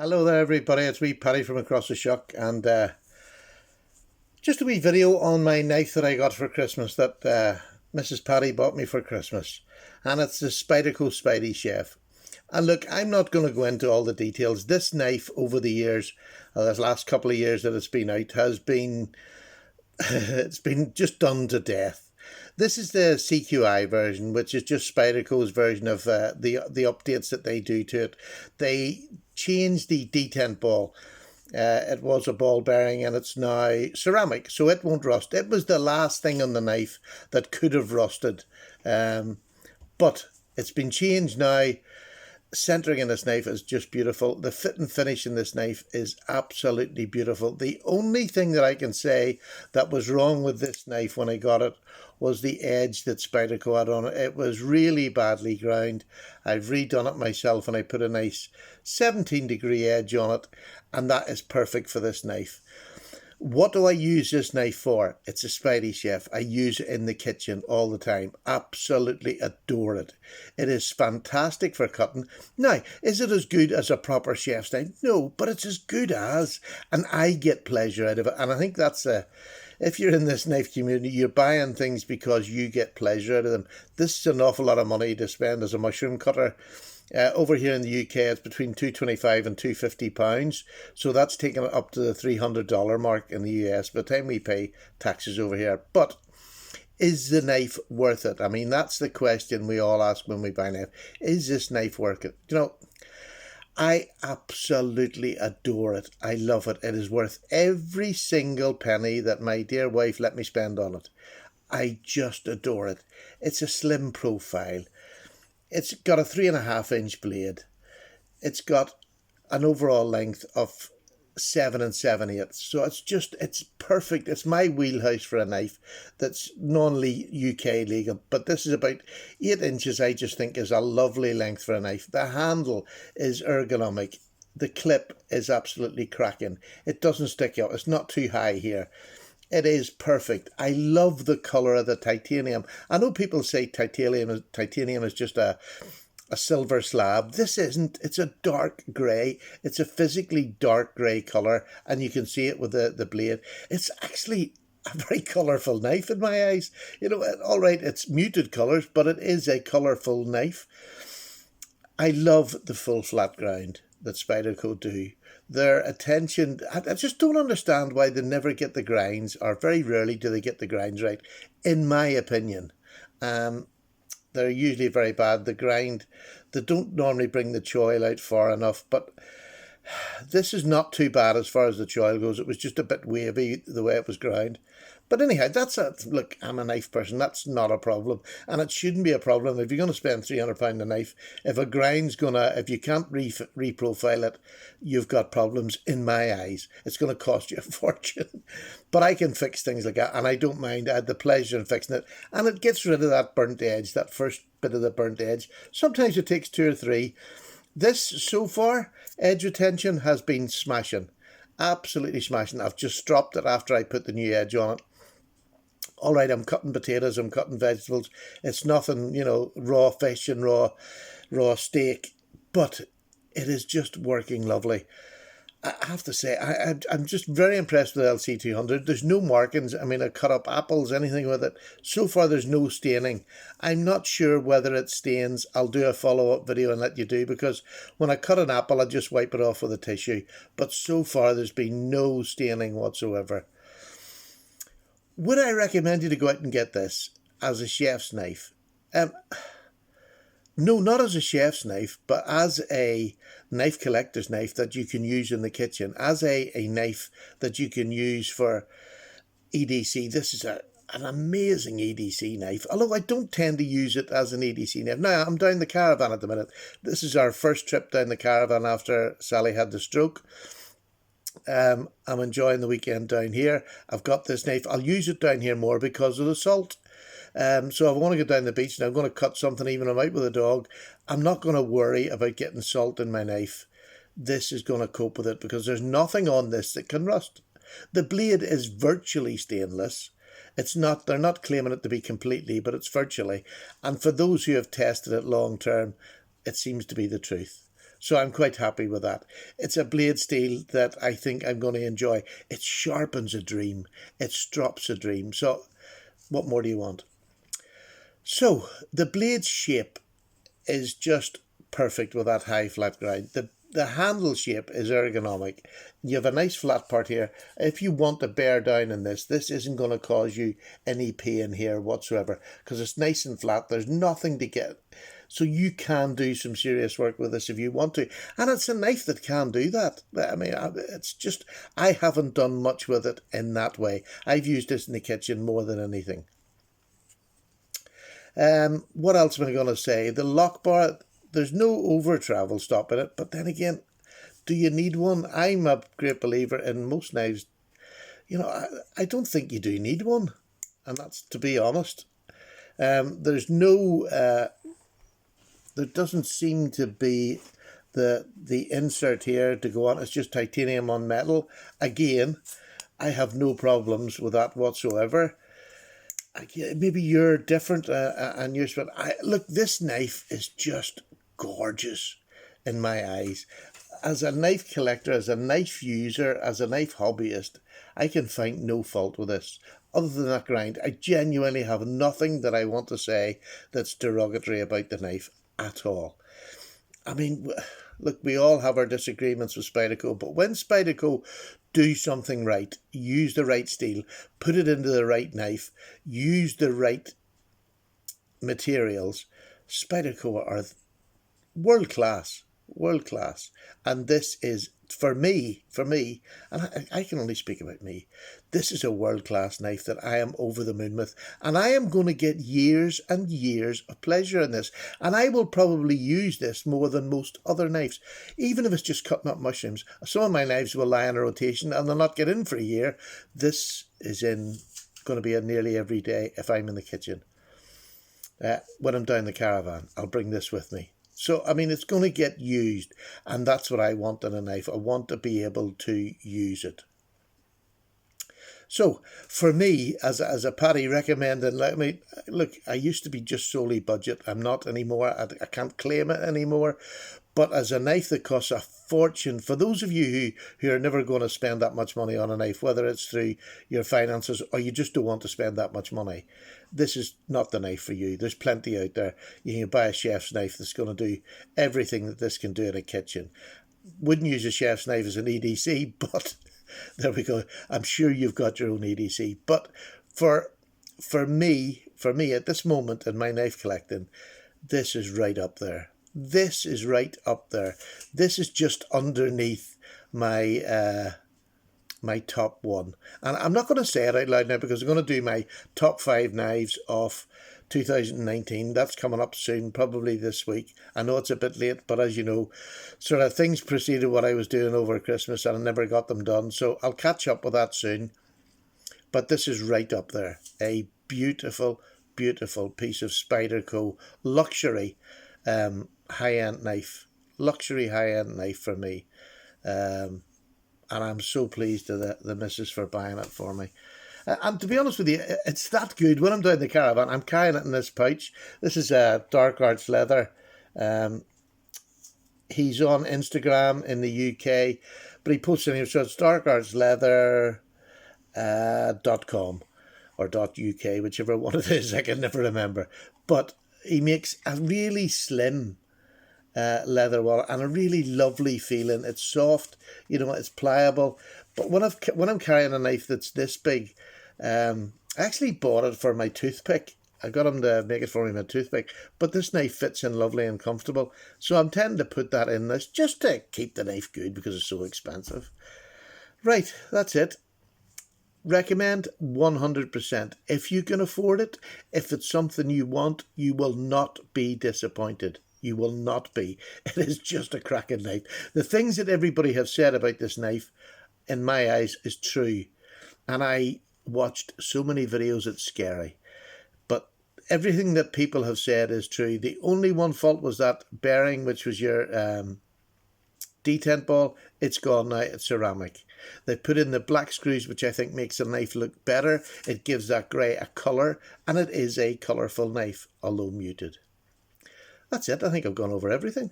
Hello there everybody, it's me Paddy from across the shuck and just a wee video on my knife that I got for Christmas that Mrs. Paddy bought me for Christmas, and it's the Spyderco Spydiechef. And look, I'm not going to go into all the details. This knife over the years, this last couple of years that it's been out, has been it's been just done to death. This is the CQI version, which is just Spyderco's version of the updates that they do to it. They changed the detent ball. It was a ball bearing and it's now ceramic, so it won't rust. It was the last thing on the knife that could have rusted, but it's been changed now. Centering in this knife is just beautiful. The fit and finish in this knife is absolutely beautiful. The only thing that I can say that was wrong with this knife when I got it was the edge that Spyderco had on it. It was really badly ground. I've redone it myself and I put a nice 17-degree edge on it, and that is perfect for this knife. What do I use this knife for? It's a Spydiechef. I use it in the kitchen all the time. Absolutely adore it. It is fantastic for cutting. Now, is it as good as a proper chef's knife? No, but it's as good as, and I get pleasure out of it. And I think that's if you're in this knife community, you're buying things because you get pleasure out of them. This is an awful lot of money to spend as a mushroom cutter. Over here in the UK, it's between £225 and £250, so that's taking it up to the $300 mark in the US by the time we pay taxes over here. But is the knife worth it? I mean, that's the question we all ask when we buy a knife. Is this knife worth it? You know, I absolutely adore it. I love it. It is worth every single penny that my dear wife let me spend on it. I just adore it. It's a slim profile. It's got a 3.5-inch blade. It's got an overall length of 7 7/8. So it's perfect. It's my wheelhouse for a knife that's non-UK legal. But this is about 8 inches, I just think is a lovely length for a knife. The handle is ergonomic. The clip is absolutely cracking. It doesn't stick out. It's not too high here. It is perfect. I love the colour of the titanium. I know people say titanium is just a silver slab. This isn't. It's a dark grey. It's a physically dark grey colour, and you can see it with the blade. It's actually a very colourful knife in my eyes. You know, all right, it's muted colours, but it is a colourful knife. I love the full flat ground that Spyderco do. Their attention, I just don't understand why they never get the grinds, or very rarely do they get the grinds right, in my opinion. They're usually very bad. The grind, they don't normally bring the choil out far enough, but this is not too bad as far as the choil goes. It was just a bit wavy the way it was ground. But anyhow, look, I'm a knife person. That's not a problem. And it shouldn't be a problem if you're going to spend £300 on a knife. If you can't reprofile it, you've got problems in my eyes. It's going to cost you a fortune. But I can fix things like that, and I don't mind. I had the pleasure in fixing it. And it gets rid of that burnt edge, that first bit of the burnt edge. Sometimes it takes 2 or 3. This, so far, edge retention has been smashing. Absolutely smashing. I've just dropped it after I put the new edge on it. All right, I'm cutting potatoes, I'm cutting vegetables. It's nothing, you know, raw fish and raw steak, but it is just working lovely. I have to say, I'm just very impressed with the LC200. There's no markings. I mean, I cut up apples, anything with it. So far, there's no staining. I'm not sure whether it stains. I'll do a follow-up video and let you do, because when I cut an apple, I just wipe it off with a tissue. But so far, there's been no staining whatsoever. Would I recommend you to go out and get this as a chef's knife? No, not as a chef's knife, but as a knife collector's knife that you can use in the kitchen, as a knife that you can use for EDC. This is an amazing EDC knife, although I don't tend to use it as an EDC knife. Now, I'm down the caravan at the minute. This is our first trip down the caravan after Sally had the stroke. I'm enjoying the weekend down here. I've got this knife. I'll use it down here more because of the salt. So if I want to go down the beach and I'm going to cut something, even if I'm out with a dog, I'm not going to worry about getting salt in my knife. This is going to cope with it because there's nothing on this that can rust. The blade is virtually stainless. It's not, they're not claiming it to be completely, but it's virtually. And for those who have tested it long term, it seems to be the truth. So I'm quite happy with that. It's a blade steel that I think I'm going to enjoy. It sharpens a dream. It strops a dream. So what more do you want? So the blade shape is just perfect with that high flat grind. The handle shape is ergonomic. You have a nice flat part here. If you want to bear down in this isn't going to cause you any pain here whatsoever because it's nice and flat. There's nothing to get. So you can do some serious work with this if you want to. And it's a knife that can do that. I mean, it's just, I haven't done much with it in that way. I've used this in the kitchen more than anything. What else am I going to say? The lock bar, there's no over travel stop in it, but then again, do you need one? I'm a great believer in most knives. I don't think you do need one, and that's to be honest. There's no, there doesn't seem to be the insert here to go on. It's just titanium on metal. Again, I have no problems with that whatsoever. Maybe you're different and yours, but look, this knife is just gorgeous in my eyes. As a knife collector, as a knife user, as a knife hobbyist, I can find no fault with this. Other than that grind, I genuinely have nothing that I want to say that's derogatory about the knife at all. I mean, look, we all have our disagreements with Spyderco, but when Spyderco do something right, use the right steel, put it into the right knife, use the right materials, Spyderco are world class. And this is, for me, and I can only speak about me, this is a world-class knife that I am over the moon with, and I am going to get years and years of pleasure in this, and I will probably use this more than most other knives, even if it's just cutting up mushrooms. Some of my knives will lie in a rotation and they'll not get in for a year. This is going to be in nearly every day if I'm in the kitchen. When I'm down the caravan, I'll bring this with me. So, I mean, it's going to get used, and that's what I want in a knife. I want to be able to use it. So, for me, as a Paddy recommending, look, I used to be just solely budget. I'm not anymore. I can't claim it anymore. But as a knife that costs a fortune, for those of you who are never going to spend that much money on a knife, whether it's through your finances or you just don't want to spend that much money, this is not the knife for you. There's plenty out there. You can buy a chef's knife that's going to do everything that this can do in a kitchen. Wouldn't use a chef's knife as an EDC, but there we go. I'm sure you've got your own EDC. But for me at this moment in my knife collecting, this is right up there. This is right up there. This is just underneath my my top one. And I'm not going to say it out loud now because I'm going to do my top 5 knives of 2019. That's coming up soon, probably this week. I know it's a bit late, but as you know, sort of things preceded what I was doing over Christmas and I never got them done. So I'll catch up with that soon. But this is right up there. A beautiful, beautiful piece of Spyderco luxury high-end knife. Luxury high-end knife for me. And I'm so pleased to the missus for buying it for me. And to be honest with you, it's that good. When I'm down the caravan, I'm carrying it in this pouch. This is Dark Arts Leather. He's on Instagram in the UK, but he posts in here, so it's darkartsleather.com or .uk, whichever one it is, I can never remember. But he makes a really slim leather wallet and a really lovely feeling. It's soft, it's pliable. But when I'm carrying a knife that's this big, I actually bought it for my toothpick. I got him to make it for me with a toothpick, but this knife fits in lovely and comfortable. So I'm tending to put that in this just to keep the knife good because it's so expensive. Right, that's it. Recommend 100%. If you can afford it, if it's something you want, you will not be disappointed. You will not be. It is just a cracking knife. The things that everybody have said about this knife, in my eyes, is true. And I watched so many videos, it's scary. But everything that people have said is true. The only one fault was that bearing, which was your detent ball. It's gone now. It's ceramic. They put in the black screws, which I think makes the knife look better. It gives that grey a colour, and it is a colourful knife, although muted. That's it. I think I've gone over everything.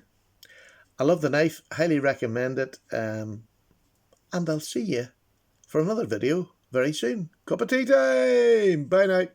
I love the knife, highly recommend it, and I'll see you for another video very soon. Cup of tea time! Bye now.